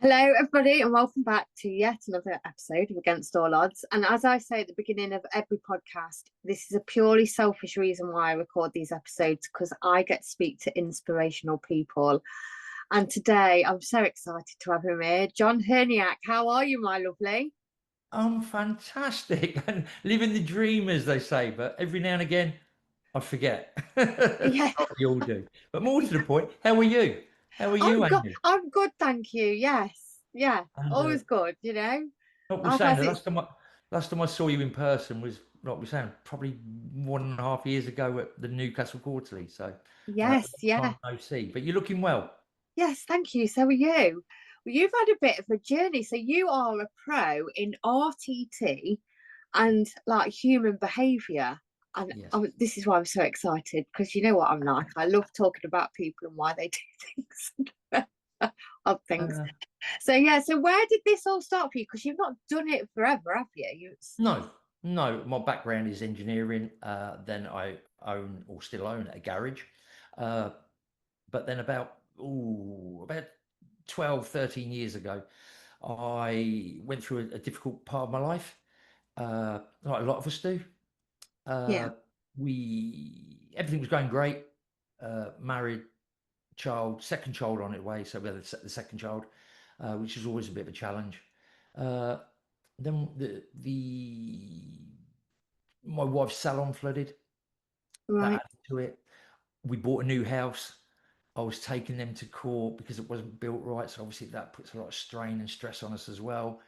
Hello, everybody, and welcome back to yet another episode of Against All Odds. And as I say at the beginning of every podcast, this is a purely selfish reason why I record these episodes because I get to speak to inspirational people. And today I'm so excited to have him here. John Hirniak, how are you, my lovely? I'm fantastic and living the dream, as they say, but every now and again I forget. Yeah. We all do. But more to the point, how are you? How are you, Amy? I'm good, thank you. Yes. Yeah. And Always good, you know. like we're How saying, has the it? last time I saw you in person was, like we're saying, probably 1.5 years ago at the Newcastle Quarterly. So Yes, yeah. time no see. But you're looking well. Yes, thank you. So are you. Well, you've had a bit of a journey. So you are a pro in RTT and like human behavior. And Yes. this is why I'm so excited because you know what I'm like. I love talking about people and why they do things, odd things. Uh, So yeah. So where did this all start for you? Because you've not done it forever, have you? no, no. My background is engineering. Then I own or still own a garage. Uh, but then about 12, 13 years ago, I went through a difficult part of my life, like a lot of us do. Yeah. Uh, everything was going great. Married, child, second child on its way, so we had the second child, which is always a bit of a challenge. Uh, then my wife's salon flooded. That Right. added to it. We bought a new house. I was taking them to court because it wasn't built right. So obviously that puts a lot of strain and stress on us as well.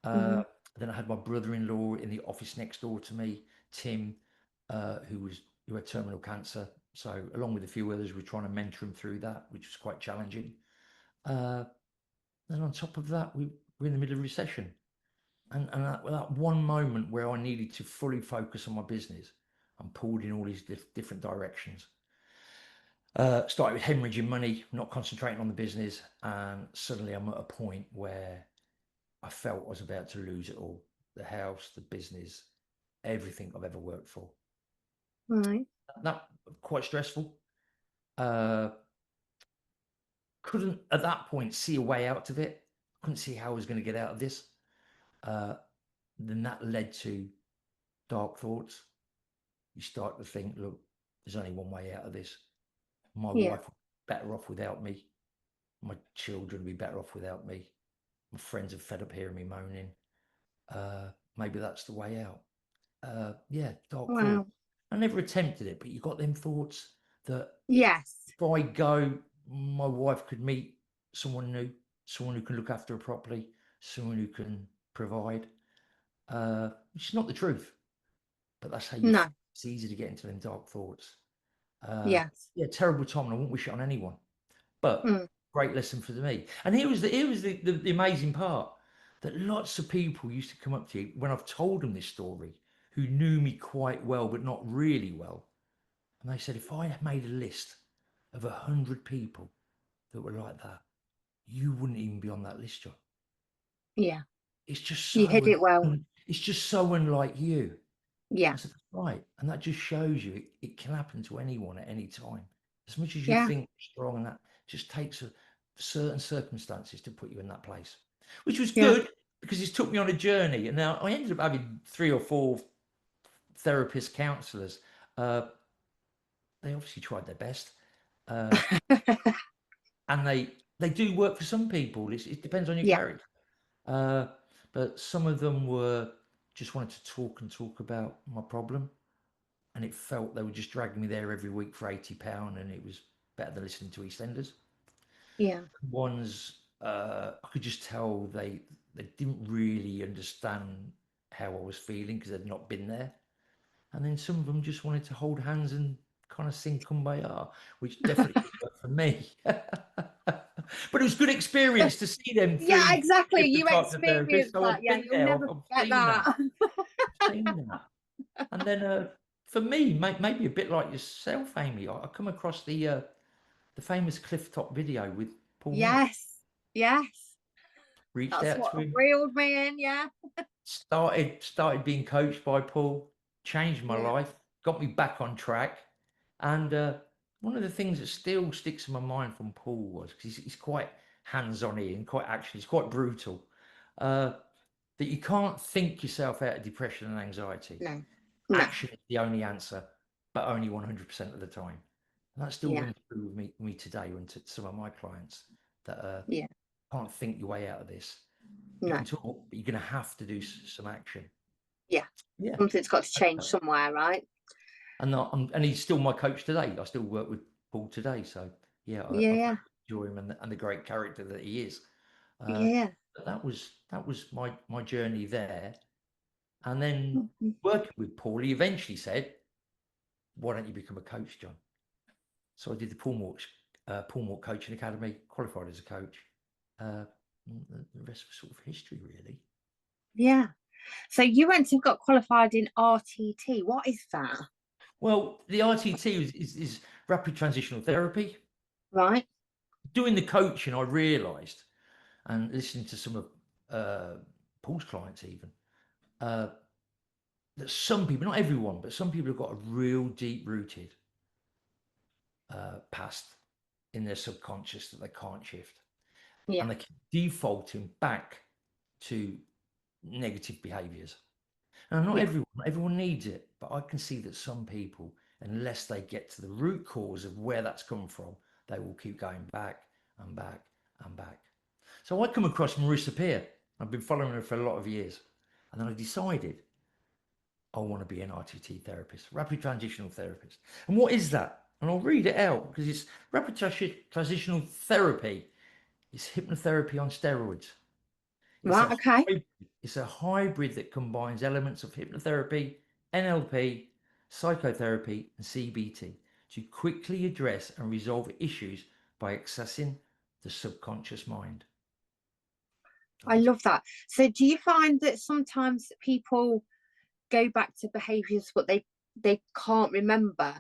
Mm-hmm. Then I had my brother-in-law in the office next door to me, Tim, who had terminal cancer. So along with a few others, we're trying to mentor him through that, which was quite challenging. Uh, then on top of that, we're in the middle of recession. And that one moment where I needed to fully focus on my business, I'm pulled in all these different directions. Started with hemorrhaging money, not concentrating on the business, and suddenly I'm at a point where I felt I was about to lose it all. The house, the business, everything I've ever worked for. Right. That quite stressful. Uh, couldn't at that point see a way out of it. Couldn't see how I was going to get out of this. Uh, then that led to dark thoughts. You start to think, look, there's only one way out of this. My Yeah. wife would be better off without me. My children would be better off without me. My friends are fed up hearing me moaning. Maybe that's the way out. Yeah, dark thought. Wow. I never attempted it, but you got them thoughts that Yes. if I go, my wife could meet someone new, someone who can look after her properly, someone who can provide. Which is not the truth, but that's how you feel. No. It's easy to get into them dark thoughts. Yes. Yeah, terrible time, and I wouldn't wish it on anyone. But Mm. great lesson for me. And here was the amazing part, that lots of people used to come up to you when I've told them this story, who knew me quite well but not really well, and they said, if I had made a list of 100 people that were like that, you wouldn't even be on that list, John. Yeah. It's just You so hit it well. it's just so unlike you. I Yeah. said, that's right. And that just shows you it can happen to anyone at any time. As much as you Yeah. think you're strong, and that just takes certain circumstances to put you in that place, which was Yeah. good because it's took me on a journey. And now I ended up having 3 or 4 therapist counselors. They obviously tried their best. Uh, and they do work for some people. It depends on your Yeah. character. Uh, but some of them were just wanted to talk and talk about my problem. And it felt they were just dragging me there every week for £80, and it was better than listening to EastEnders. Yeah. Ones I could just tell they didn't really understand how I was feeling because they'd not been there. And then some of them just wanted to hold hands and kind of sing Kumbaya, which definitely didn't work for me. But it was good experience to see them Yeah, through exactly. You different types of therapists. experienced So that. I've Yeah, been you'll there. never I've forget seen that. that. I've seen that. And then for me, maybe a bit like yourself, Amy, I come across the famous cliff top video with Paul Moore. Yes. Yes. Reached That's out what to him, reeled me in. Yeah. started being coached by Paul, changed my Yeah. life, got me back on track. And one of the things that still sticks in my mind from Paul was because he's quite hands-on and quite actually, it's quite brutal. That you can't think yourself out of depression and anxiety. No. No. Action is the only answer, but only 100% of the time. And that still Yeah. rings true with me today and to some of my clients that Yeah. can't think your way out of this. You No. can talk, but you're going to have to do some action. Yeah. Yeah. Something's got to change somewhere, right? And he's still my coach today. I still work with Paul today. So yeah, I Yeah. enjoy him and the great character that he is. Yeah. But that was my journey there. And then Mhm. working with Paul, he eventually said, "Why don't you become a coach, John?" So I did the Paul Mort Coaching Academy, qualified as a coach. The rest was sort of history, really. Yeah. So you went and got qualified in RTT. What is that? Well, the RTT is rapid transitional therapy. Right. Doing the coaching, I realised, and listening to some of Paul's clients even, that some people, not everyone, but some people have got a real deep-rooted past in their subconscious that they can't shift. Yeah. And they keep defaulting back to negative behaviours. And not Yeah. everyone needs it, but I can see that some people, unless they get to the root cause of where that's come from, they will keep going back and back and back. So I come across Marissa Peer. I've been following her for a lot of years. And then I decided I want to be an RTT therapist, rapid transitional therapist. And what is that? And I'll read it out because it's rapid transitional therapy. It's hypnotherapy on steroids. It's Right. Okay. it's a hybrid that combines elements of hypnotherapy, NLP, psychotherapy, and CBT to quickly address and resolve issues by accessing the subconscious mind. I love that. So do you find that sometimes people go back to behaviours but they can't remember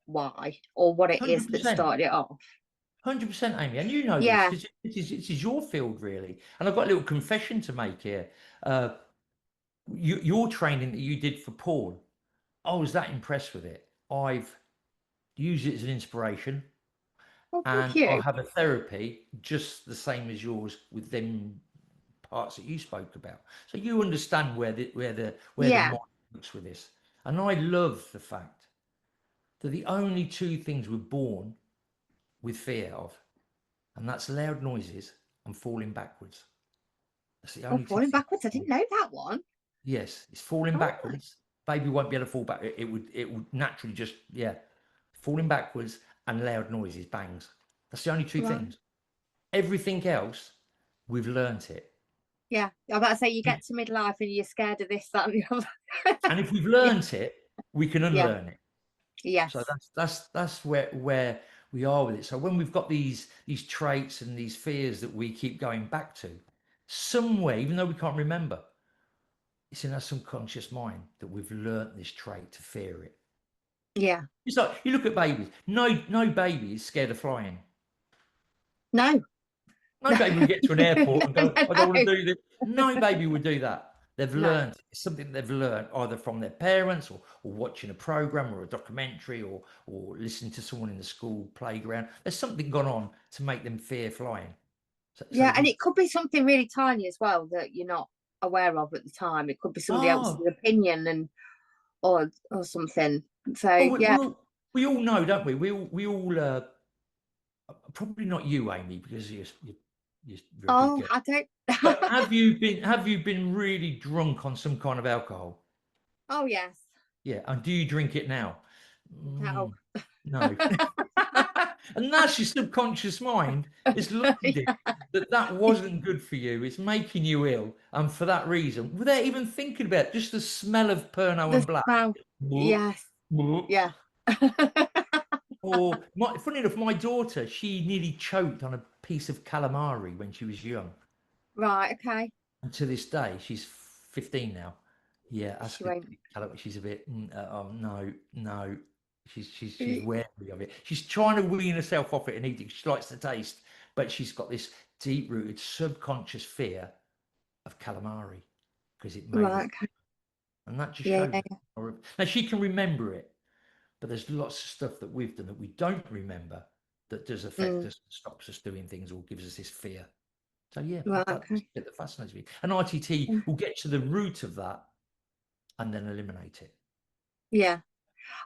why or what it is that 100%. started it off? 100%, Amy, and you know this Yeah. because it is your field, really. And I've got a little confession to make here. Your training that you did for Paul, I was that impressed with it. I've used it as an inspiration. Well, thank And I'll you. have a therapy just the same as yours with them parts that you spoke about. So you understand where the Yeah. mind looks with this. And I love the fact that the only two things we're born with fear of, and that's loud noises and falling backwards. That's the Oh, only two falling things. backwards. I didn't know that one. Yes, it's falling Oh, backwards. Baby won't be able to fall back. It would naturally just falling backwards and loud noises, bangs. That's the only two right. things. Everything else, we've learnt it. Yeah. I'm about to say you get to midlife and you're scared of this, that, and the other. And if we've Yeah. learnt it, we can Yeah. unlearn it. So Yes. that's where we are with it. So when we've got these traits and these fears that we keep going back to, somewhere, even though we can't remember, it's in our subconscious mind that we've learnt this trait to fear it. Yeah. It's like you look at babies. No baby is scared of flying. No. No baby would get to an airport and go, I don't want No. to do this. No baby would do that. They've No. learned, it's something they've learned either from their parents or watching a program or a documentary or listening to someone in the school playground. There's something gone on to make them fear flying. So Yeah, and it could be something really tiny as well that you're not aware of at the time. It could be somebody else's oh, opinion and or something. So oh, yeah. we all know, don't we? We all probably not you, Amy, because you're a big Oh, girl. I don't. But have you been really drunk on some kind of alcohol? Oh yes. Yeah, and do you drink it now? No. No. And that's your subconscious mind. It's learned it that wasn't good for you. It's making you ill. And for that reason, without even thinking about it, just the smell of Pernod The and Black. smell. Yes. Yeah. Or, funny enough, my daughter, she nearly choked on a piece of calamari when she was young. Right. Okay. And to this day, she's 15 now. Yeah, that's She good. won't. She's a bit, oh, no. She's wary of it. She's trying to wean herself off it and eat it. She likes the taste, but she's got this deep-rooted subconscious fear of calamari because it made her, Right. Okay. and that just Yeah. shows. Yeah. Now she can remember it, but there's lots of stuff that we've done that we don't remember that does affect Mm. us, stops us doing things, or gives us this fear. So yeah, Right, that's the okay. bit that fascinates me. And RTT Yeah. will get to the root of that and then eliminate it. Yeah.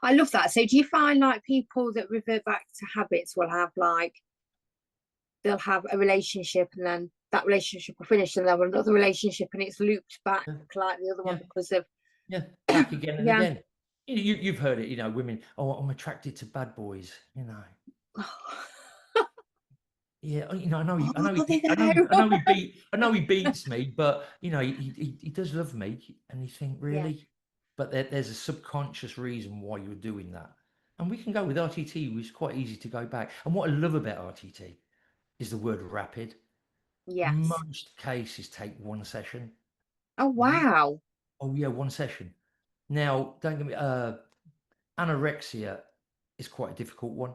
I love that. So do you find like people that revert back to habits will have like they'll have a relationship and then that relationship will finish and they'll have another relationship and it's looped back Yeah, like the other one yeah, because of yeah. Back again and yeah. again. You've heard it, women. Oh, I'm attracted to bad boys. Yeah, I know he, I know Oh, he, I know, I know he beats me, but he does love me, and you think Yeah. really, but there's a subconscious reason why you're doing that, and we can go with RTT. It's quite easy to go back, and what I love about RTT is the word rapid. Yes. Most cases take one session. Oh wow. Oh yeah, one session. Now, don't get me. Anorexia is quite a difficult one.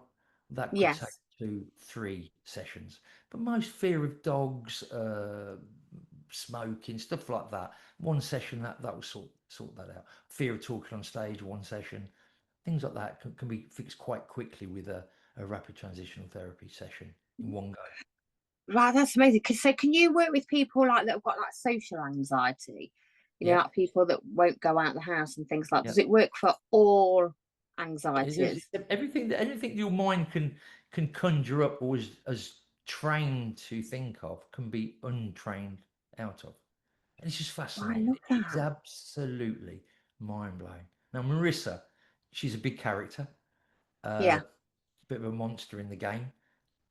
That could take Yes. 2, 3 sessions. But most fear of dogs, smoking, stuff like that, one session that will sort that out. Fear of talking on stage, one session, things like that can be fixed quite quickly with a rapid transitional therapy session in one go. Right, that's amazing. So can you work with people like that have got like social anxiety? Yeah, Like people that won't go out the house and things like. yeah. Does it work for all anxieties? Everything that your mind can conjure up or is trained to think of can be untrained out of. And it's just Oh, I fascinating. love It's that. absolutely mind blowing. Now, Marissa, she's a big character, Yeah. bit of a monster in the game.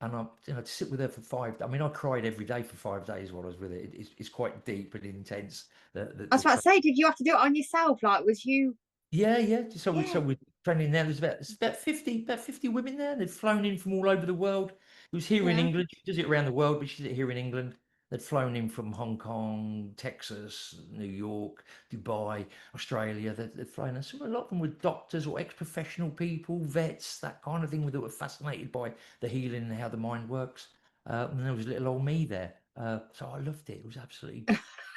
And to sit with her for 5 days. I mean, I cried every day for 5 days while I was with her. It's quite deep and intense. I was about to say, did you have to do it on yourself? Like, was you? Yeah, yeah. So Yeah. we're training there. It's about 50 women there. They've flown in from all over the world. It was here in Yeah. England. She does it around the world, but she did it here in England. They'd flown in from Hong Kong, Texas, New York, Dubai, Australia. They'd flown in. So a lot of them were doctors or ex-professional people, vets, that kind of thing, that were fascinated by the healing and how the mind works. And there was little old me there. So I loved it. It was absolutely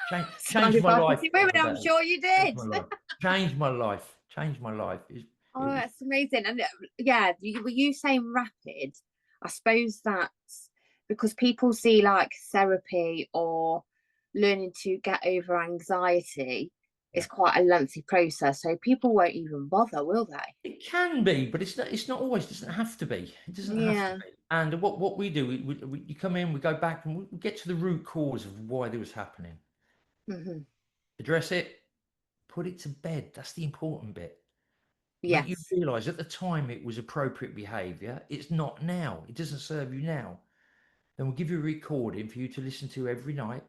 changed Sounded my like life 50 for women. the I'm better. sure you Changed did. my life. Changed my life. Changed my life. It Oh, was. that's amazing. And yeah, were you saying rapid? I suppose that's because people see like therapy or learning to get over anxiety is Yeah. quite a lengthy process. So people won't even bother, will they? It can be, but it's not always. It doesn't have to be. It doesn't have to Yeah. be. And what we do, you come in, we go back, and we get to the root cause of why this was happening. Hmm. Address it, put it to bed. That's the important bit. Make you Yes. realise at the time it was appropriate behaviour. It's not now. It doesn't serve you now. Then we'll give you a recording for you to listen to every night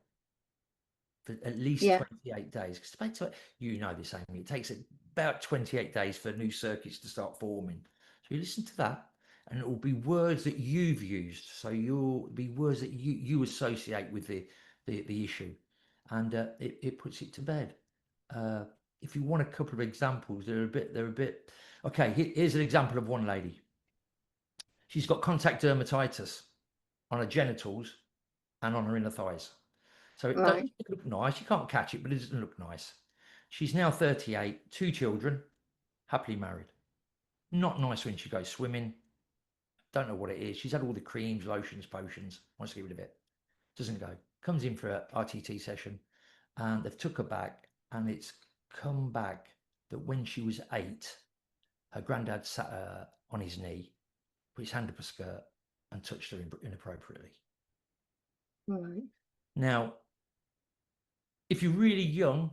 for at least Yeah. 28 days. Because you know this, Amy, it takes about 28 days for new circuits to start forming. So you listen to that, and it will be words that you've used. So you'll be words that you associate with the issue, and it puts it to bed. Uh, if you want a couple of examples, they're a bit. Okay, here's an example of one lady. She's got contact dermatitis on her genitals and on her inner thighs. So it Right. doesn't look nice. You can't catch it, but it doesn't look nice. She's now 38, 2 children, happily married. Not nice when she goes swimming. Don't know what it is. She's had all the creams, lotions, potions. Wants to get rid of it. Doesn't go. Comes in for a RTT session, and they've took her back, and it's come back that when she was 8, her granddad sat her on his knee, put his hand up her skirt, and touched her inappropriately. Right. Now, if you're really young,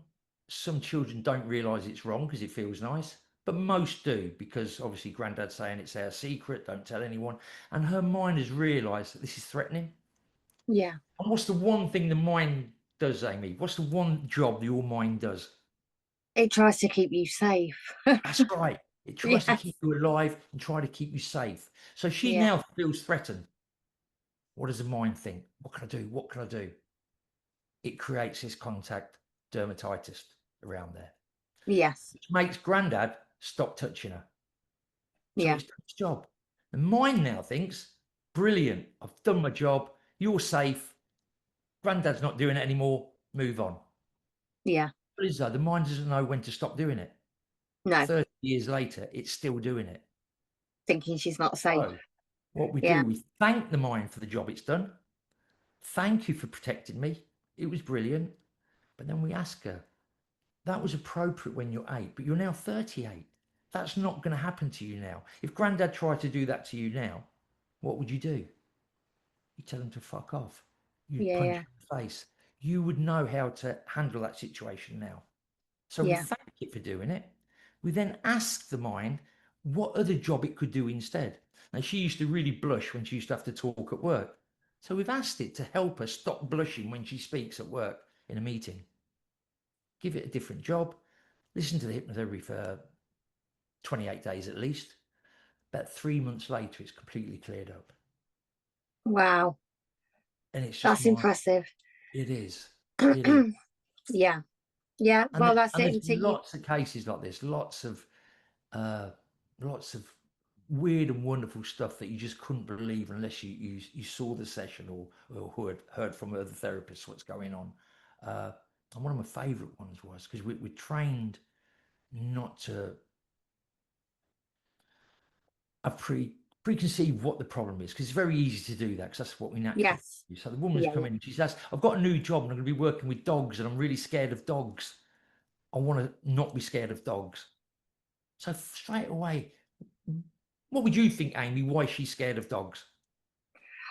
some children don't realise it's wrong because it feels nice, but most do because obviously granddad's saying it's our secret, don't tell anyone. And her mind has realised that this is threatening. Yeah. And what's the one thing the mind does, Amy? What's the one job your mind does? It tries to keep you safe. That's right. It tries to keep Yes. you alive and try to keep you safe. So she Yeah. now feels threatened. What does the mind think? What can I do? What can I do? It creates this contact dermatitis around there, Yes. which makes granddad stop touching her. So Yeah. it's done its job. And mine now thinks, brilliant, I've done my job, you're safe, granddad's not doing it anymore, move on. Yeah. But is though, the mind doesn't know when to stop doing it. No. 30 years later, it's still doing it. Thinking she's not safe. So What we Yeah. do, we thank the mind for the job it's done. Thank you for protecting me. It was brilliant. But then we ask her, that was appropriate when you're 8, but you're now 38. That's not going to happen to you now. If Granddad tried to do that to you now, what would you do? You tell him to fuck off. You'd Yeah. punch Yeah. him in the face. You would know how to handle that situation now. So we Yeah. thank it for doing it. We then ask the mind what other job it could do instead. Now, she used to really blush when she used to have to talk at work. So we've asked it to help her stop blushing when she speaks at work in a meeting. Give it a different job. Listen to the hypnotherapy for 28 days at least. About 3 months later, it's completely cleared up. Wow. And it's just That's impressive. it is. It is. Yeah. Yeah. And, Well, that's and it. there's Until you, lots of cases like this, lots of weird and wonderful stuff that you just couldn't believe unless you saw the session or heard from other therapists what's going on. And one of my favorite ones was because we're trained not to have preconceived what the problem is, because it's very easy to do that because that's what we naturally yes. do. So the woman's Yeah. come in and she says, I've got a new job and I'm going to be working with dogs and I'm really scared of dogs. I want to not be scared of dogs. So straight away, what would you think, Amy, why she's scared of dogs?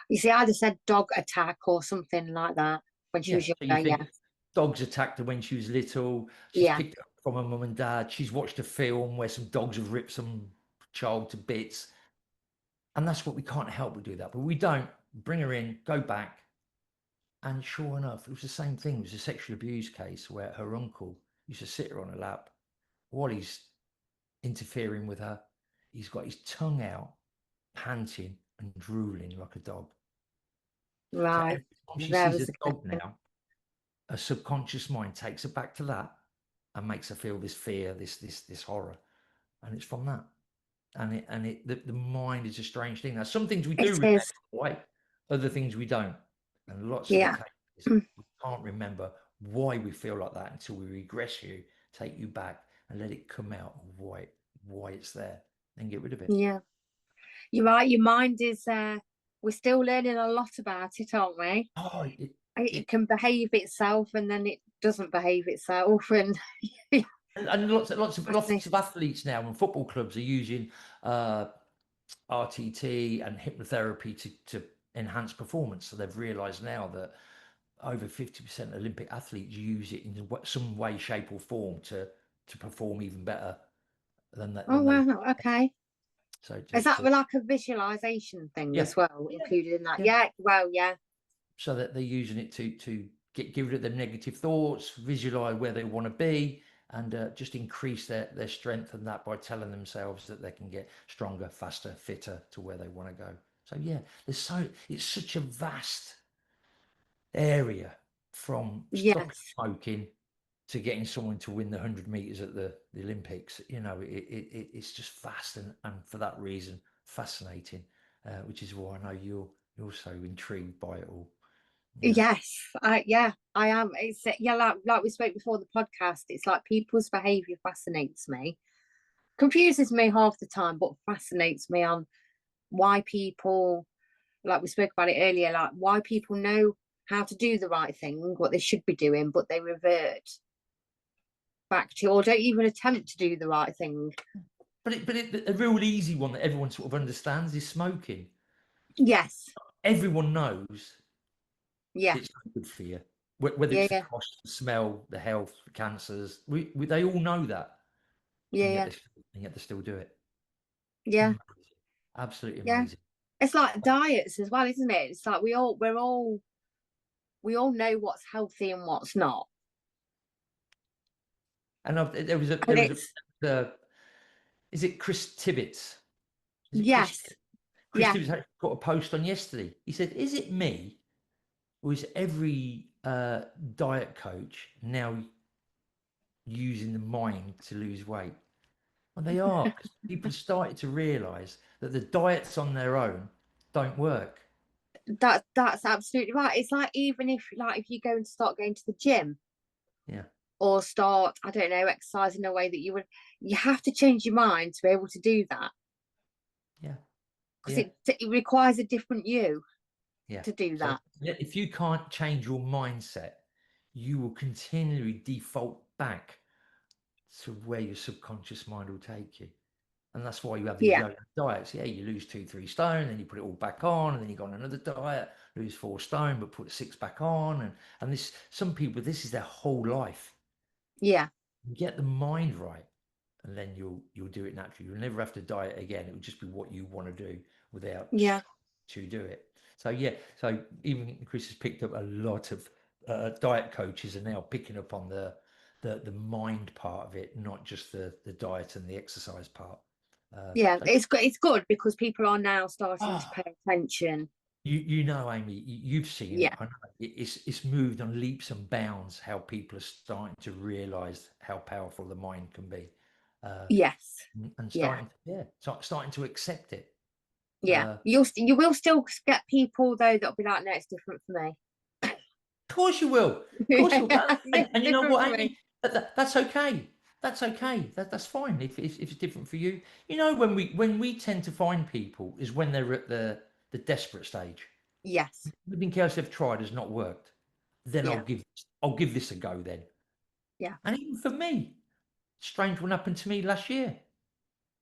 You see, I'd have said dog attack or something like that when she Yeah. was So you younger. Yeah. think dogs attacked her when she was little. She's Yeah. picked it up from her mum and dad. She's watched a film where some dogs have ripped some child to bits. And that's what we can't help but do that. But we don't bring her in, go back. And sure enough, it was the same thing. It was a sexual abuse case where her uncle used to sit her on her lap while he's interfering with her. He's got his tongue out, panting and drooling like a dog. So Right. every time she There sees was a the dog question. now, her subconscious mind takes her back to that and makes her feel this fear, this horror. And it's from that. The mind is a strange thing. Now, some things we do It remember, is. right? Other things we don't. And lots of the Yeah. cases, we can't remember why we feel like that until we regress you, take you back, and let it come out of why it's there, and get rid of it. Yeah. You're right. Your mind is. We're still learning a lot about it, aren't we? Oh, It it can behave itself, and then it doesn't behave itself, and and lots fascinating. of athletes now and football clubs are using uh, RTT and hypnotherapy to enhance performance. So they've realised now that over 50% of Olympic athletes use it in some way, shape, or form to perform even better Oh than they. wow. Okay. So Is that to like a visualization thing yeah as well yeah included in that? yeah. Yeah. Well, yeah. So that they're using it to get rid of their negative thoughts, visualize where they want to be, and just increase their strength and that by telling themselves that they can get stronger, faster, fitter to where they want to go. So yeah, it's such a vast area from stopping Yes. smoking to getting someone to win the 100 meters at the Olympics. You know, it's just vast and for that reason fascinating, which is why I know you're so intrigued by it all. Yeah. Yes. Yeah. I am. It's yeah. Like we spoke before the podcast. It's like people's behaviour fascinates me, confuses me half the time, but fascinates me on why people, like we spoke about it earlier, like why people know how to do the right thing, what they should be doing, but they revert back to or don't even attempt to do the right thing. But a real easy one that everyone sort of understands is smoking. Yes. Everyone knows Yeah. it's not good for you, whether Yeah. it's the Yeah. cost, the smell, the health, the cancers. They all know that, Yeah. and Yeah. yet they still do it. Yeah. Amazing. Absolutely Yeah. amazing. It's like diets as well, isn't it? It's like we all know what's healthy and what's not. And And there was it's a is it Chris Tibbetts? Is it Chris? yes. Chris Yeah. Tibbetts got a post on yesterday. He said, "Is it me, or is every diet coach now using the mind to lose weight?" Well, they are, because people started to realise that the diets on their own don't work. That's absolutely right. It's like even if you go and start going to the gym Yeah, or start, I don't know, exercising in a way that you have to change your mind to be able to do that. yeah. because it requires a different you to do So that. if you can't change your mindset, you will continually default back to where your subconscious mind will take you. And that's why you have these yo-yo diets. Yeah, you lose 2-3 stone, then you put it all back on, and then you go on another diet, lose 4 stone, but put 6 back on. And this, some people, this is their whole life. Yeah. Get the mind right, and then you'll do it naturally. You'll never have to diet again. It will just be what you want to do without to do it. So so even Chris has picked up a lot of diet coaches are now picking up on the mind part of it, not just the diet and the exercise part. It's good because people are now starting to pay attention. You know, Amy, you've seen it. I know it's moved on leaps and bounds how people are starting to realise how powerful the mind can be. And starting to accept it. You will still get people though that'll be like, no, it's different for me. Of course you will. Of course you will. And you know what, Amy? That's okay. That's okay. That's fine if it's different for you. You know, when we tend to find people is when they're at the desperate stage. Yes. Everything else they've tried has not worked. Then I'll give this a go then. Yeah. And even for me, strange one happened to me last year.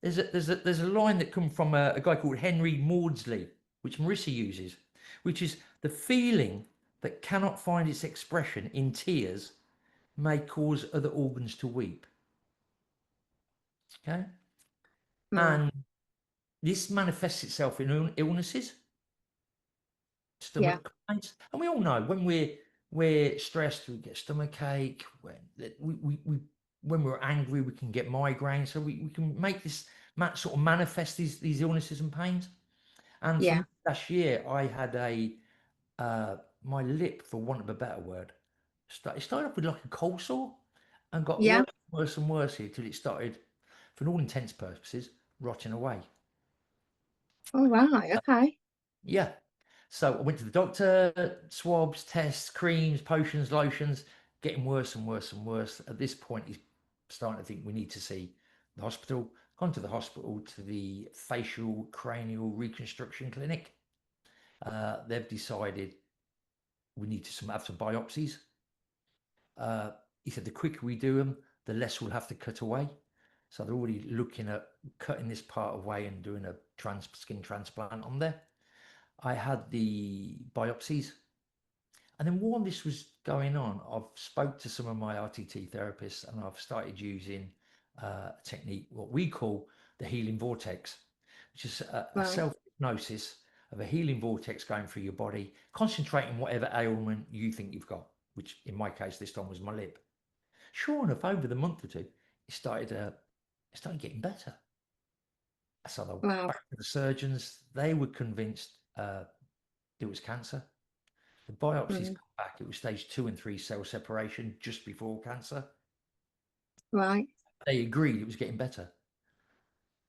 There's a line that come from a guy called Henry Maudsley, which Marissa uses, which is the feeling that cannot find its expression in tears may cause other organs to weep. Okay? And this manifests itself in illnesses, stomach complaints. And we all know when we're stressed, we get stomach ache. When we're angry, we can get migraine. So we can make this sort of manifest these illnesses and pains. And from last year, I had my lip, for want of a better word, it started off with like a cold sore and got worse and worse until it started, for all intents and purposes, rotting away. Oh, right. Okay. Yeah. So I went to the doctor, swabs, tests, creams, potions, lotions, getting worse and worse and worse. At this point, he's starting to think we need to see the hospital. Gone to the hospital, to the facial cranial reconstruction clinic. They've decided we need to have some biopsies. He said the quicker we do them, the less we'll have to cut away. So they're already looking at cutting this part away and doing a skin transplant on there. I had the biopsies. And then while this was going on, I've spoke to some of my RTT therapists and I've started using a technique, what we call the healing vortex, which is a self-hypnosis of a healing vortex going through your body, concentrating whatever ailment you think you've got, which in my case this time was my lip. Sure enough, over the month or two, it started getting better. So they went back to the surgeons. They were convinced it was cancer. The biopsies come back. It was stage 2 and 3 cell separation just before cancer. Right. They agreed it was getting better.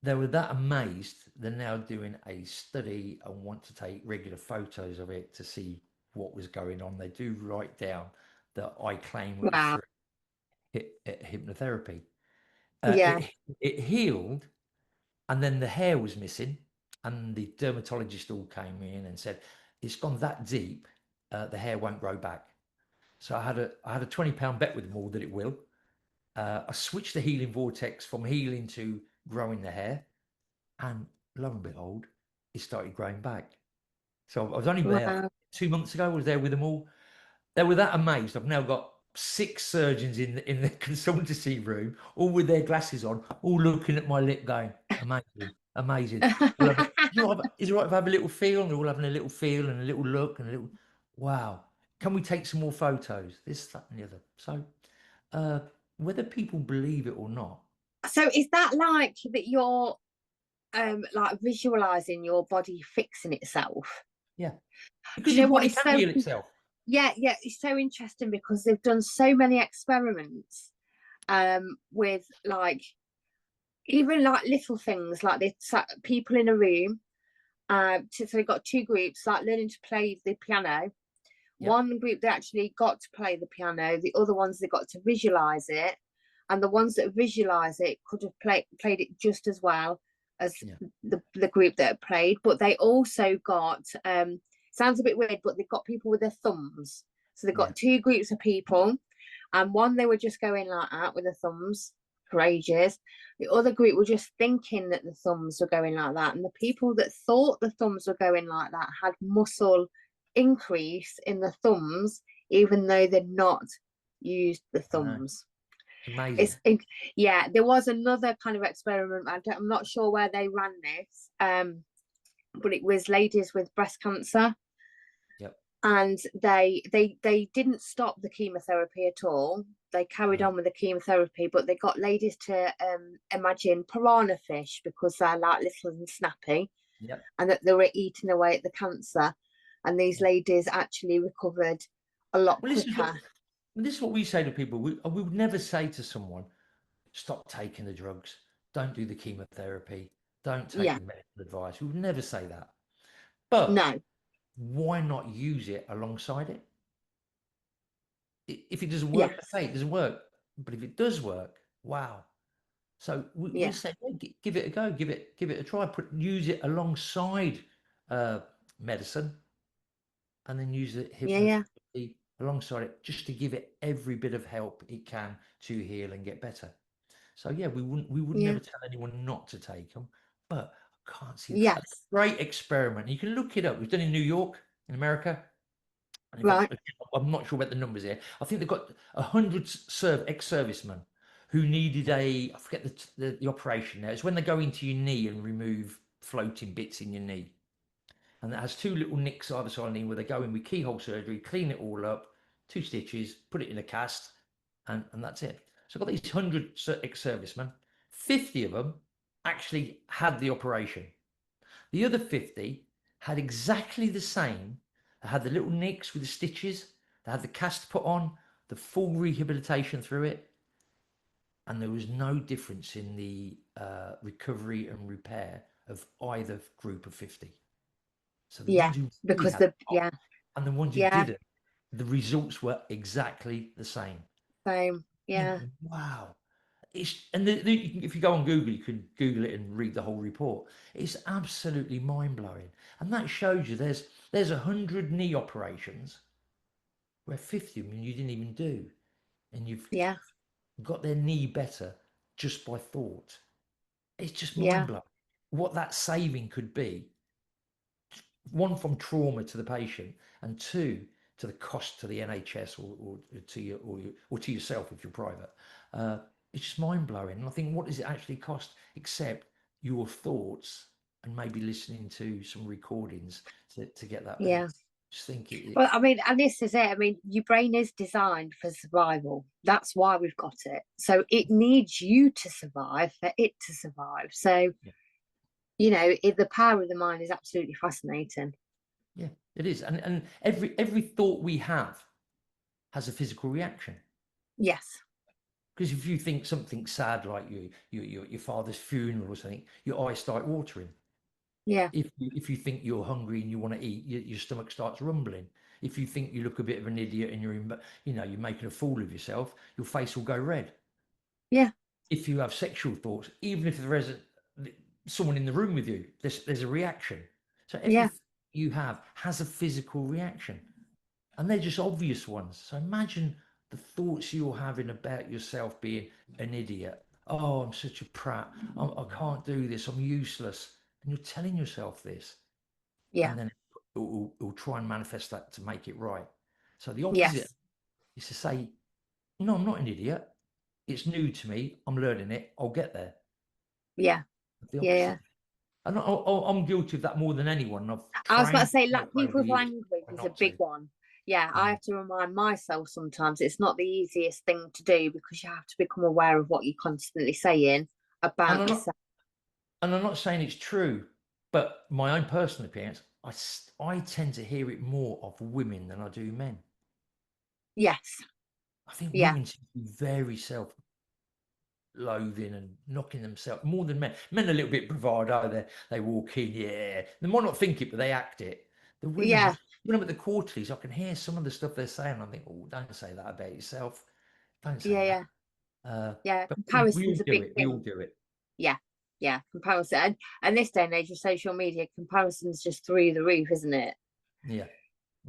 They were that amazed. They're now doing a study and want to take regular photos of it to see what was going on. They do write down that I claim it was through hypnotherapy. It healed, and then the hair was missing, and the dermatologist all came in and said it's gone that deep, the hair won't grow back. So I had a £20 bet with them all that it will. I switched the healing vortex from healing to growing the hair, and lo and behold, it started growing back. So I was only there 2 months ago. I was there with them all. They were that amazed. I've now got 6 surgeons in the consultancy room, all with their glasses on, all looking at my lip, going, "Amazing, amazing." Is it all right if I have a little feel? And they're all having a little feel and a little look and a little, wow. Can we take some more photos? This, that, and the other. So, whether people believe it or not. So is that like that you're like visualizing your body fixing itself? Yeah. Because you know your body what? can heal itself. Yeah, it's so interesting because they've done so many experiments with like even like little things like they sat people in a room. So they got 2 groups like learning to play the piano. One group they actually got to play the piano, the other ones they got to visualize it, and the ones that visualize it could have played it just as well as the the group that played, but they also got sounds a bit weird, but they've got people with their thumbs. So they've Yeah. got two groups of people, and one they were just going like that with the thumbs for ages. The other group were just thinking that the thumbs were going like that, and the people that thought the thumbs were going like that had muscle increase in the thumbs, even though they'd not used the I know. thumbs. It's amazing. It's yeah. There was another kind of experiment. I'm not sure where they ran this, but it was ladies with breast cancer, Yep. and they didn't stop the chemotherapy at all. They carried on with the chemotherapy, but they got ladies to imagine piranha fish because they're like little and snappy, Yep. and that they were eating away at the cancer, and these Yeah. ladies actually recovered a lot Well, quicker. this is what we say to people. We would never say to someone, stop taking the drugs, don't do the chemotherapy, don't take Yeah, the medical advice. We would never say that. But no, why not use it alongside it? If it doesn't work, yes, okay, it doesn't work. But if it does work, wow. So we yeah, say, yeah, give it a go, give it a try. Use it alongside medicine, and then use the yeah, hypnotherapy alongside it, just to give it every bit of help it can to heal and get better. So yeah, we would yeah, never tell anyone not to take them, but I can't see a yes, great experiment. You can look it up. It was done in New York, in America. And in fact, right, I'm not sure about the numbers here. I think they've got 100 ex-servicemen who needed I forget the operation now. It's when they go into your knee and remove floating bits in your knee. And it has two little nicks either side of the knee where they go in with keyhole surgery, clean it all up, 2 stitches, put it in a cast, and that's it. So I've got these 100 ex-servicemen. 50 of them actually had the operation. The other 50 had exactly the same. They had the little nicks with the stitches, they had the cast put on, the full rehabilitation through it, and there was no difference in the recovery and repair of either group of 50. So the yeah, ones who really because had the it yeah, and the ones who yeah, didn't, the results were exactly the same. same, Think, yeah, wow. It's if you go on Google, you can Google it and read the whole report. It's absolutely mind blowing, and that shows you there's 100 knee operations where 50 of them you didn't even do, and you've yeah, got their knee better just by thought. It's just mind yeah, blowing what that saving could be. One, from trauma to the patient, and two, to the cost to the NHS or to you or to yourself if you're private. Uh, it's just mind blowing. And I think, what does it actually cost except your thoughts and maybe listening to some recordings to get that better? yeah. Just think Well, I mean, and this is it. I mean, your brain is designed for survival. That's why we've got it. So it needs you to survive for it to survive. So, yeah, the power of the mind is absolutely fascinating. yeah, it is. And every thought we have has a physical reaction. Yes. Because if you think something sad like your father's funeral or something, your eyes start watering. Yeah. If you think you're hungry and you want to eat, your stomach starts rumbling. If you think you look a bit of an idiot and you're making a fool of yourself, your face will go red. Yeah. If you have sexual thoughts, even if there isn't someone in the room with you, there's a reaction. So Yeah. everything you have has a physical reaction, and they're just obvious ones. So imagine the thoughts you're having about yourself being an idiot. Oh, I'm such a prat. I can't do this. I'm useless. And you're telling yourself this, Yeah. and then it'll try and manifest that to make it right. So the opposite Yes. is to say, no, I'm not an idiot. It's new to me. I'm learning it. I'll get there. Yeah. The Yeah. opposite. Yeah. And I'm guilty of that more than anyone. I've I was about to trained say, myself like, over people's the years language is a not big to. one. Yeah, I Yeah. have to remind myself sometimes it's not the easiest thing to do because you have to become aware of what you're constantly saying And about I'm not yourself. and I'm not saying it's true, but my own personal opinions, I tend to hear it more of women than I do men. Yes. I think Yeah. women seem to be very self-loathing and knocking themselves more than men. Men are a little bit bravado. They walk in, yeah. They might not think it, but they act it. The women, Yeah. when I'm at the quarterlies, I can hear some of the stuff they're saying. I think, oh, don't say that about yourself. Don't say Yeah. that. Yeah. Yeah. But we all Comparison's a do big it. We all thing. do it. Yeah. Yeah, comparison. And this day and age of social media, comparison's just through the roof, isn't it? Yeah,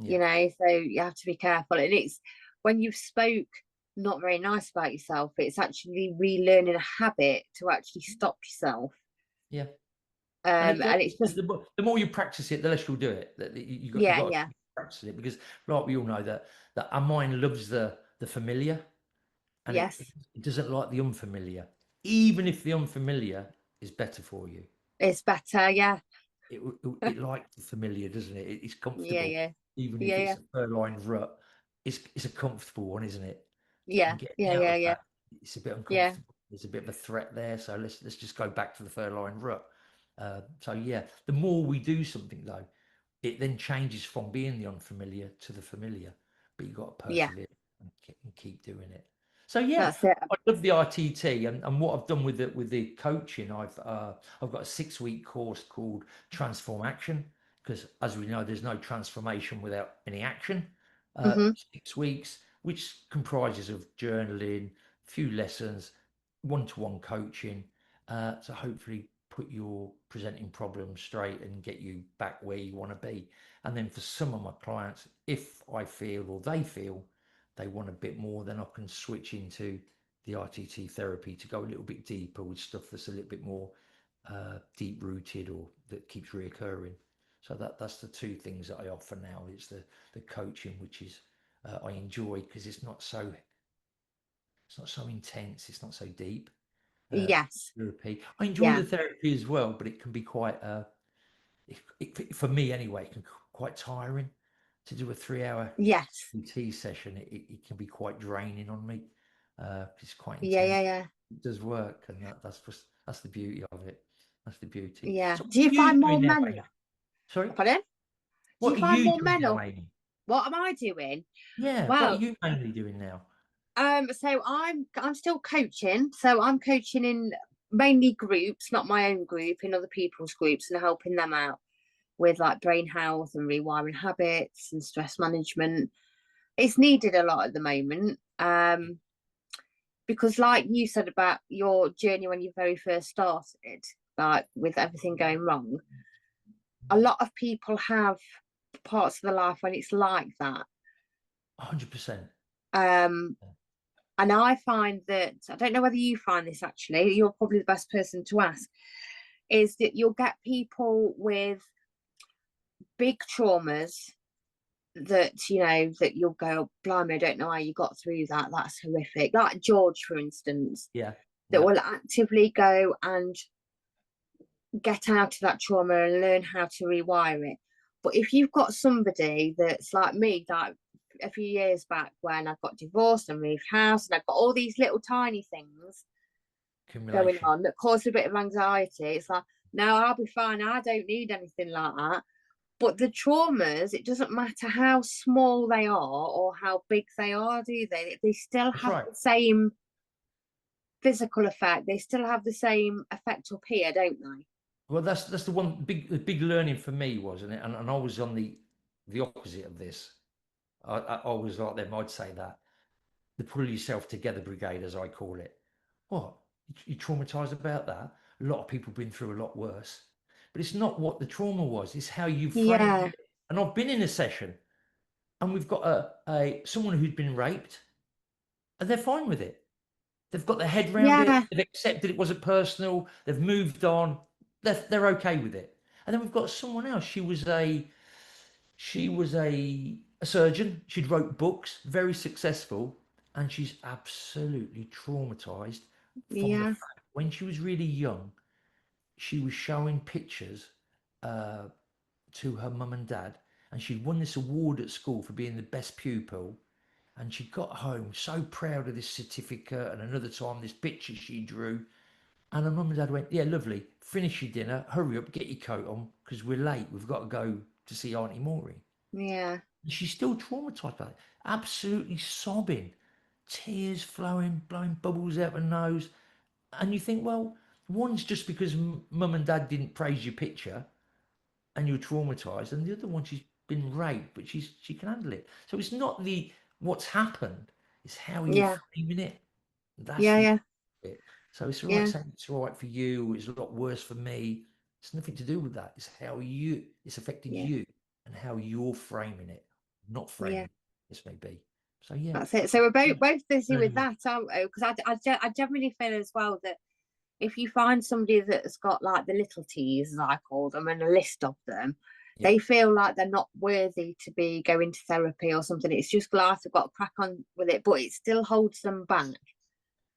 yeah, You know, so you have to be careful. And it's when you've spoke not very nice about yourself, it's actually relearning a habit to actually stop yourself. yeah. And And it's just, the more you practice it, the less you'll do it. That you yeah, got to yeah, keep practicing it, because, like we all know, that our mind loves the familiar, and yes, it doesn't like the unfamiliar, even if the unfamiliar is better for you. it's better. Yeah, It likes the familiar, doesn't it? It's yeah, comfortable, yeah, even if yeah, it's yeah, a fur-lined rut. It's a comfortable one, isn't it? yeah, And getting yeah, out yeah, of yeah, that, it's a bit yeah, uncomfortable. There's a bit of a threat there, so let's just go back to the fur-lined rut. So yeah, the more we do something though, it then changes from being the unfamiliar to the familiar. But you've got to yeah. persevere and keep doing it. So yeah, That's it. I love the ITT, and what I've done with the coaching, I've got a 6-week course called Transform Action, because as we know, there's no transformation without any action. Hmm. 6 weeks, which comprises of journaling, a few lessons, one-to-one coaching, to hopefully put your presenting problem straight and get you back where you want to be. And then for some of my clients, if I feel or they feel they want a bit more, then I can switch into the ITT therapy to go a little bit deeper with stuff that's a little bit more deep rooted or that keeps reoccurring. So that's the two things that I offer now. It's the coaching, which is I enjoy because it's not so intense, it's not so deep. Yes. Therapy. I enjoy Yeah. the therapy as well, but it can be quite for me anyway, it can quite tiring to do a 3 hour Yes. CT session. It can be quite draining on me. It's quite Yeah. intense. Yeah. Yeah. It does work, and that's the beauty of it. That's the beauty. Yeah. So what Do are you you find more doing now, men? Amy? Sorry, Pardon? Do you what are find you more doing men now, or Amy? what am I doing? Yeah, what are Well, you mainly doing now? so I'm still coaching. So I'm coaching in mainly groups, not my own group, in other people's groups and helping them out with like brain health and rewiring habits and stress management. It's needed a lot at the moment. Because like you said about your journey when you very first started, like with everything going wrong, a lot of people have parts of their life when it's like that. 100%. Um, and I find that I don't know whether you find this actually, you're probably the best person to ask, is that you'll get people with big traumas that that you'll go, blimey, I don't know how you got through that. That's horrific. Like George, for instance, Yeah, that yeah, will actively go and get out of that trauma and learn how to rewire it. But if you've got somebody that's like me, like a few years back when I got divorced and moved house, and I've got all these little tiny things going accumulation. on that cause a bit of anxiety, it's like, no, I'll be fine. I don't need anything like that. But the traumas, it doesn't matter how small they are or how big they are, do they? They still That's have right. the same physical effect. They still have the same effect up here, don't they? Well, that's the big learning for me, wasn't it? And I was on the opposite of this. I was like them. I'd say that the pull yourself together brigade, as I call it. What you traumatized about that? A lot of people have been through a lot worse, but it's not what the trauma was. It's how you framed Yeah. it. And I've been in a session, and we've got a someone who's been raped, and they're fine with it. They've got their head round it. Yeah. They've accepted it wasn't personal. They've moved on. They're okay with it. And then we've got someone else. She was a surgeon. She'd wrote books, very successful, and she's absolutely traumatized from the Yeah. fact when she was really young, she was showing pictures uh, to her mum and dad, and she'd won this award at school for being the best pupil. And she got home so proud of this certificate, and another time this picture she drew. And her mum and dad went, "Yeah, lovely. Finish your dinner. Hurry up, get your coat on, because we're late. We've got to go to see Auntie Maury." Yeah. And she's still traumatized by it, absolutely sobbing, tears flowing, blowing bubbles out her nose. And you think, well, one's just because mum and dad didn't praise your picture and you're traumatized, and the other one, she's been raped, but she can handle it. So it's not the what's happened, it's how you're Yeah. framing it. That's Yeah. the Yeah. bit. So it's all right Yeah. saying it's all right for you, it's a lot worse for me. It's nothing to do with that. It's how it's affected Yeah. you and how you're framing it, not Yeah. framing this may be. So yeah, That's it. So we're yeah. both busy with Um, that, aren't we? Because I generally feel as well that if you find somebody that's got like the little T's, as I call them, and a list of them, yeah, they feel like they're not worthy to be going to therapy or something. It's just life, they've got to crack on with it, but it still holds them back.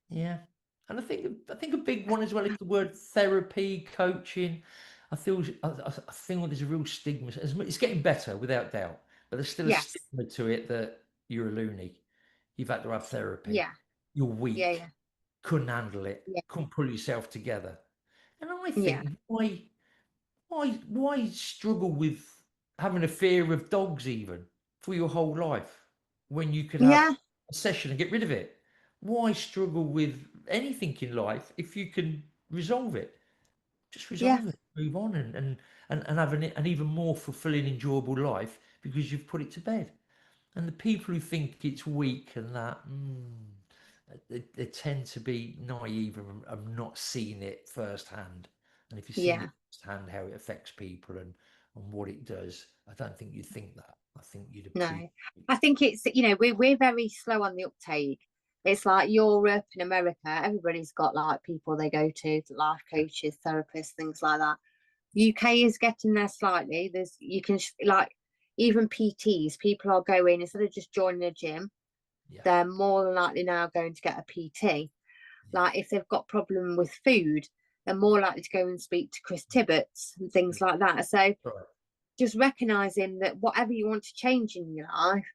yeah. And I think a big one as well is the word therapy, coaching. I feel there's a real stigma. It's getting better without doubt, but there's still a Yes. stigma to it that you're a loony. You've had to have therapy. Yeah. You're Yeah. weak. Yeah. Couldn't handle it. Yeah. Couldn't pull yourself together. And I Yeah. think why struggle with having a fear of dogs even for your whole life when you could have Yeah. a session and get rid of it? Why struggle with anything in life if you can resolve it? Just Yeah. resolve it, move on, and have an even more fulfilling, enjoyable life because you've put it to bed. And the people who think it's weak and that, they tend to be naive and have not seen it firsthand. And if you've seen Yeah. it firsthand, how it affects people and what it does, I don't think you'd think that. I think you'd appreciate. No. I think it's, we're very slow on the uptake. It's like Europe and America, everybody's got like people they go to, life Yeah, coaches, therapists, things like that. UK is getting there slightly. There's you can like even PTs, people are going instead of just joining a gym, yeah, they're more than likely now going to get a PT. yeah, Like if they've got problem with food, they're yeah. more likely to go and speak to Chris Tibbetts and things like that. So Right. just recognizing that whatever you want to change in your life,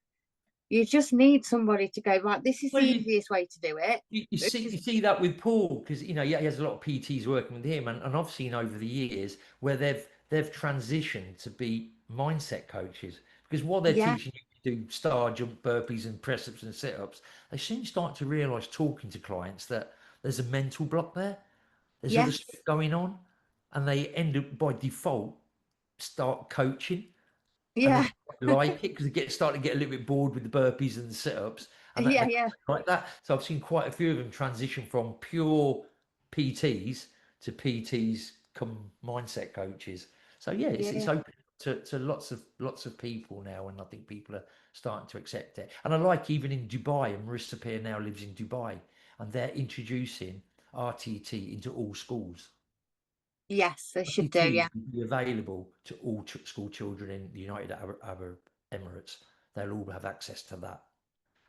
you just need somebody to go, right, this is the Well, easiest way to do it. you Just see that with Paul because yeah, he has a lot of PTs working with him, and I've seen over the years where they've transitioned to be mindset coaches because while they're yeah, teaching you to do star jump, burpees, and press ups and sit ups, they soon start to realise talking to clients that there's a mental block there, there's other yes, stuff going on, and they end up by default start coaching and yeah, they like it because they start to get a little bit bored with the burpees and the sit-ups and yeah, they yeah, like that. So I've seen quite a few of them transition from pure PTs to PTs come mindset coaches. So yeah, it's yeah, open to lots of people now, and I think people are starting to accept it. And I like even in Dubai, and Marissa Peer now lives in Dubai, and they're introducing RTT into all schools. yes, they should do, ICT yeah, will be available to all school children in the United Arab Emirates. They'll all have access to that,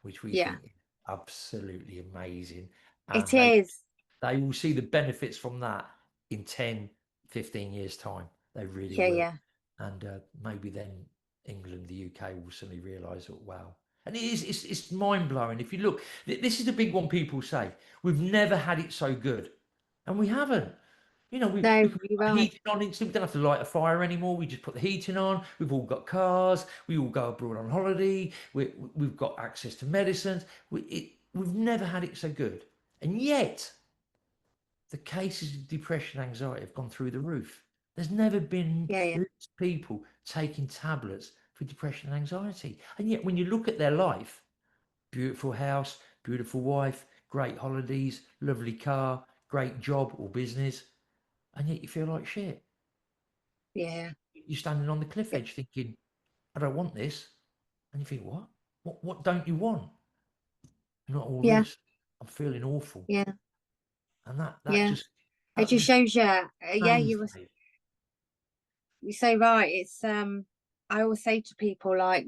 which we yeah, think is absolutely amazing. it And is, they will see the benefits from that in 10, 15 years' time. They really yeah, will. yeah, And maybe then England, the UK will suddenly realise that, wow. And it's mind blowing. If you look, this is the big one people say. We've never had it so good. And we haven't. We no, can put you're the right, heating on instantly. We don't have to light a fire anymore. We just put the heating on. We've all got cars. We all go abroad on holiday. We've got access to medicines. We've never had it so good. And yet, the cases of depression and anxiety have gone through the roof. There's never been yeah, yeah, less people taking tablets for depression and anxiety. And yet, when you look at their life, beautiful house, beautiful wife, great holidays, lovely car, great job or business, and yet you feel like shit. yeah, You're standing on the cliff edge thinking, I don't want this. And you think, what? What don't you want? Not all yeah, this. I'm feeling awful. yeah, And that yeah. just It that just just shows you, yeah, amazed me. you're so right. It's I always say to people like,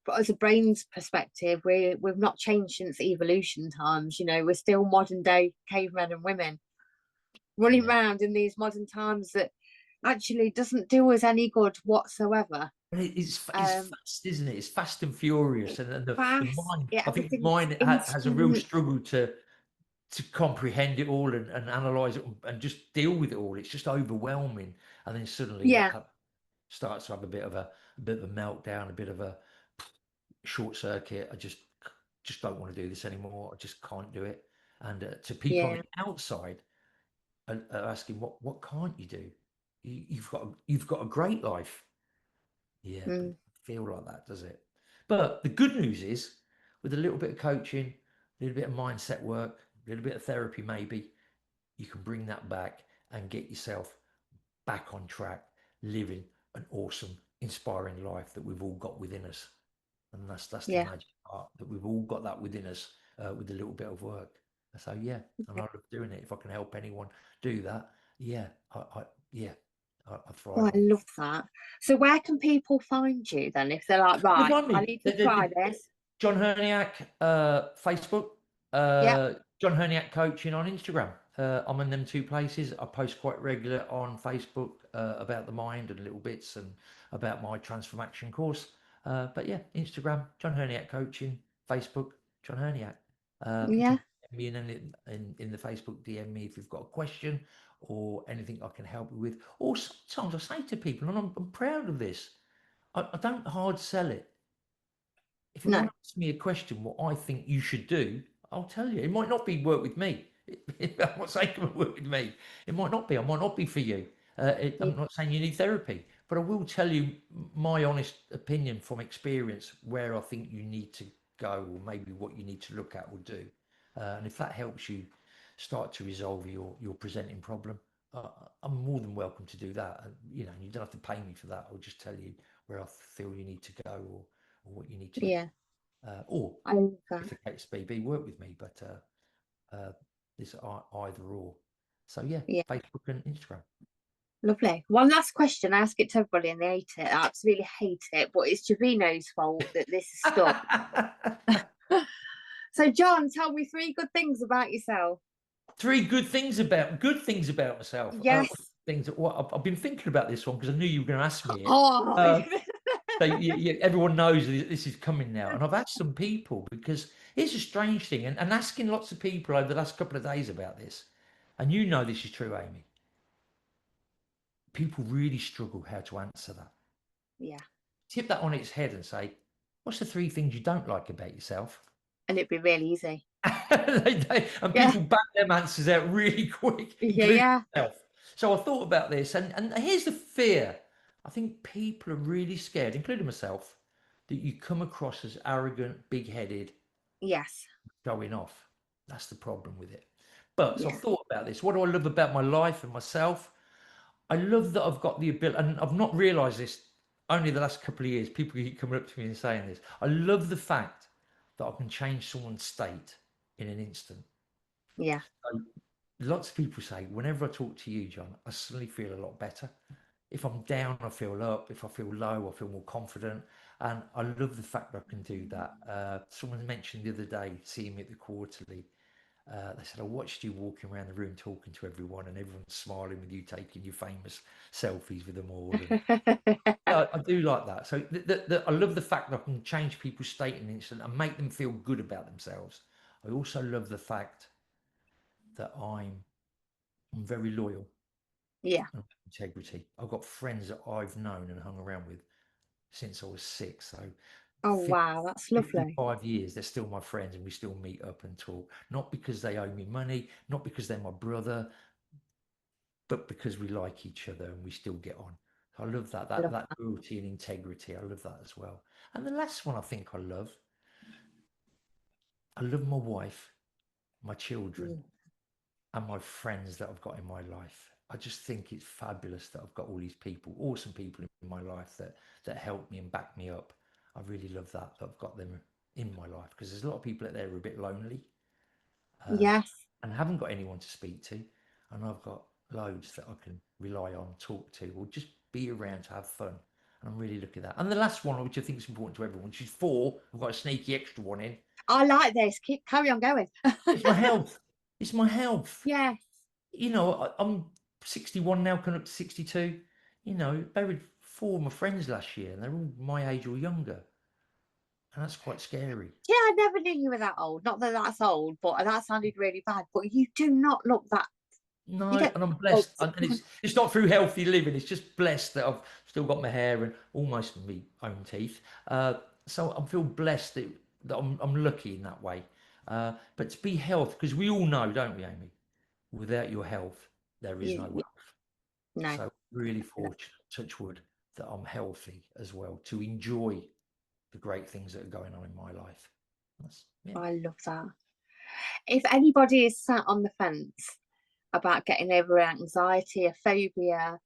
but as a brain's perspective, we've not changed since evolution times. We're still modern day cavemen and women running Yeah. around in these modern times that actually doesn't do us any good whatsoever. And it's Um, fast, isn't it? It's fast and furious. it's And the fast. mind, Yeah, I think the everything's mind has a real instant. struggle to comprehend it all and analyze it and just deal with it all. It's just overwhelming. And then suddenly Yeah. that starts to have a bit of a meltdown, a bit of a short circuit. I just don't want to do this anymore. I just can't do it. And to people on Yeah. the outside are asking, what can't you do? You've got a great life. Yeah, but Mm, it doesn't feel like that, does it? But the good news is, with a little bit of coaching, a little bit of mindset work, a little bit of therapy, maybe, you can bring that back and get yourself back on track, living an awesome, inspiring life that we've all got within us. And that's the Yeah. magic part, that we've all got that within us with a little bit of work. So yeah, and I love doing it. If I can help anyone do that, yeah, I Oh, thrive I on. love that. So where can people find you then if they're like, They right, find I me. need to try this? John Hirniak, Facebook, Yep. John Hirniak Coaching on Instagram. I'm in them two places. I post quite regular on Facebook about the mind and little bits and about my transformation course. But yeah, Instagram, John Hirniak Coaching, Facebook, John Hirniak. You Yeah. can DM me in the Facebook, DM me if you've got a question or anything I can help you with. Or sometimes I say to people, and I'm proud of this, I don't hard sell it. If you want No. to ask me a question, what I think you should do, I'll tell you. It might not be work with me. I'm not saying come and work with me. It might not be. I might not be for you. Yeah. I'm not saying you need therapy, but I will tell you my honest opinion from experience where I think you need to go, or maybe what you need to look at or do. And if that helps you start to resolve your presenting problem, I'm more than welcome to do that. You know, you don't have to pay me for that. I'll just tell you where I feel you need to go, or what you need to do. Yeah. Or I love if that. the case be, work with me. But it's either or. So yeah, Yeah. Facebook and Instagram. Lovely. One last question. I ask it to everybody and they hate it. I absolutely hate it, but it's Javino's fault that this is stuck. So, John, tell me 3 good things about yourself. Three good things about myself. Yes. Things that I've been thinking about this one because I knew you were going to ask me it. Oh, So everyone knows this is coming now, and I've asked some people because it's a strange thing, and asking lots of people over the last couple of days about this, and you know this is true, Amy. People really struggle how to answer that. yeah. Tip that on its head and say, what's the 3 things you don't like about yourself? And it'd be really easy. And Yeah. people back them answers out really quick, Yeah. including Yeah. myself. So I thought about this, and here's the fear. I think people are really scared, including myself, that you come across as arrogant, big-headed, Yes. showing off. That's the problem with it. But so I Yeah. thought about this. What do I love about my life and myself? I love that I've got the ability, and I've not realised this only the last couple of years. People keep coming up to me and saying this. I love the fact that I can change someone's state in an instant. Yeah. So lots of people say, whenever I talk to you, John, I suddenly feel a lot better. If I'm down, I feel up. If I feel low, I feel more confident. And I love the fact that I can do that. Someone mentioned the other day, seeing me at the quarterly, they said, I watched you walking around the room talking to everyone and everyone's smiling with you, taking your famous selfies with them all. And yeah, I do like that. So I love the fact that I can change people's state in an instant and make them feel good about themselves. I also love the fact that I'm very loyal Yeah. and integrity. I've got friends that I've known and hung around with since I was 6. So Oh, wow. That's lovely. 55 years, they're still my friends and we still meet up and talk. Not because they owe me money, not because they're my brother, but because we like each other and we still get on. I love that, I love that loyalty and integrity. I love that as well. And the last one I think I love my wife, my children, that. and my friends that I've got in my life. I just think it's fabulous that I've got all these people, awesome people in my life that help me and back me up. I really love that I've got them in my life because there's a lot of people out there who are a bit lonely uh, Yes. and haven't got anyone to speak to, and I've got loads that I can rely on, talk to, or just be around to have fun. And I'm really looking at that. And the last one, which I think is important to everyone, which is 4, I've got a sneaky extra one in. I like this. Carry on going. It's my health. It's my health. Yes. You know, I'm 61 now, coming up to 62. You know, buried 4 of my friends last year, and they're all my age or younger, and that's quite scary. Yeah, I never knew you were that old. Not that that's old, but that sounded really bad. But you do not look that. No, You don't and I'm look blessed, and it's not through healthy living. It's just blessed that I've still got my hair and almost my own teeth. So I feel blessed that I'm lucky in that way. But to be healthy, because we all know, don't we, Amy? Without your health, there is no you, wealth. no. So really fortunate, touch wood, that I'm healthy as well to enjoy the great things that are going on in my life. Yeah. I love that. If anybody is sat on the fence about getting over anxiety, a phobia,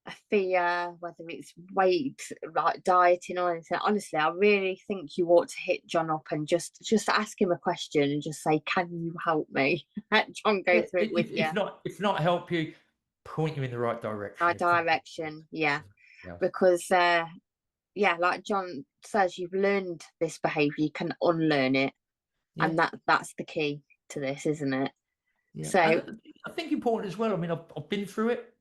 a fear, whether it's weight, like dieting or anything. Honestly, I really think you ought to hit John up and just ask him a question and just say, "Can you help me?" Let John go through it with you. If not help you, point you in the right Our direction. direction, yeah, Yeah. because yeah, like John says, you've learned this behaviour, you can unlearn it, Yeah. and that's the key to this, isn't it? Yeah. So And I think important as well. I mean, I've been through it.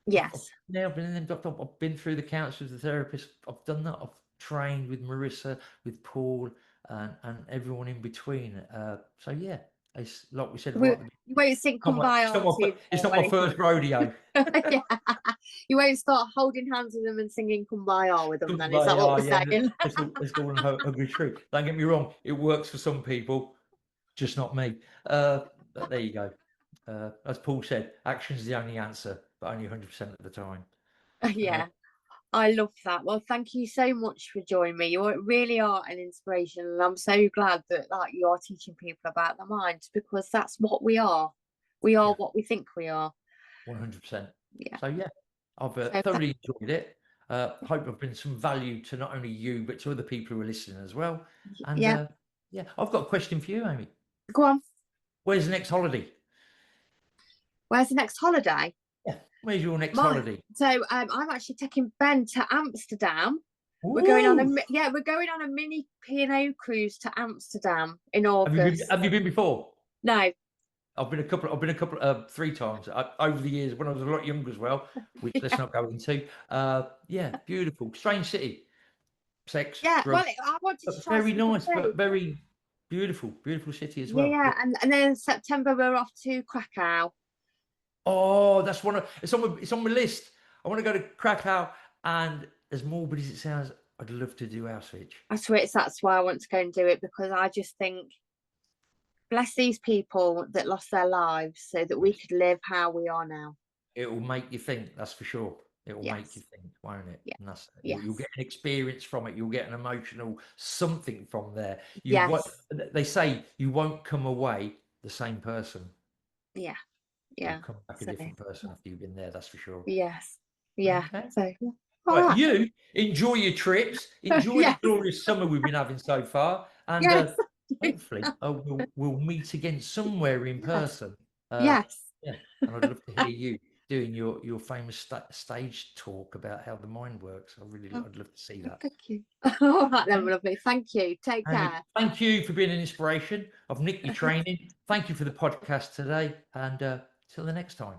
yes, I've been in them doctor. I've been through the counsellors, the therapists. I've done that. I've trained with Marissa, with Paul, and everyone in between. So yeah, it's like we said right at the you won't sing "Come beginning. By It's not Our my, Tune" it's or not my anything. first rodeo. Yeah, you won't start holding hands with them and singing "Kumbaya" with them. Then is that what we're Yeah, saying? it's all ugly truth. Don't get me wrong, it works for some people, just not me. But there you go. As Paul said, action's the only answer, but only 100% of the time. Yeah, I love that. Well, thank you so much for joining me. You really are an inspiration, and I'm so glad that like you are teaching people about the mind, because that's what we are. We are Yeah, what we think we are. 100%. Yeah. So yeah, I've So thoroughly enjoyed it. Hope I've been some value to not only you but to other people who are listening as well. And yeah, yeah, I've got a question for you, Amy. go on. Where's the next holiday? Where's the next holiday? Yeah, where's your next Mine. holiday? So I'm actually taking Ben to Amsterdam. We're going on Ooh! a mini P&O cruise to Amsterdam in Have you been? August. Have you been before? No. I've been a couple, 3 times over the years when I was a lot younger as well. Which let's not go into. Yeah, beautiful, strange city, sex, Yeah, well, drugs, I wanted to but try very something nice, new. but very beautiful, beautiful city as Yeah, well. yeah, Yeah. and then in September we're off to Krakow. Oh, that's one of it's on my list. I want to go to Krakow, and as morbid as it sounds, I'd love to do Auschwitz. That's why I want to go and do it, because I just think, bless these people that lost their lives so that we Yes. could live how we are now. It will make you think, that's for sure. It will make you Yes, think, won't it? yeah, And that's you'll yes, get an experience from it. You'll get an emotional something from there. You yes, what they say, you won't come away the same person. yeah, You'll yeah. come back a So different person after you've been there, that's for sure. yes, yeah. Okay. So yeah. All Right, right. you enjoy your trips, enjoy the Yes, glorious summer we've been having so far, and yes, hopefully we'll meet again somewhere in yes, person. yes. Yeah, and I'd love to hear you doing your famous stage talk about how the mind works. Oh, I'd love to see that. thank you. All right then, Okay. lovely. Thank you. Take Amy, care. thank you for being an inspiration. I've nicked your training. Thank you for the podcast today, and till the next time.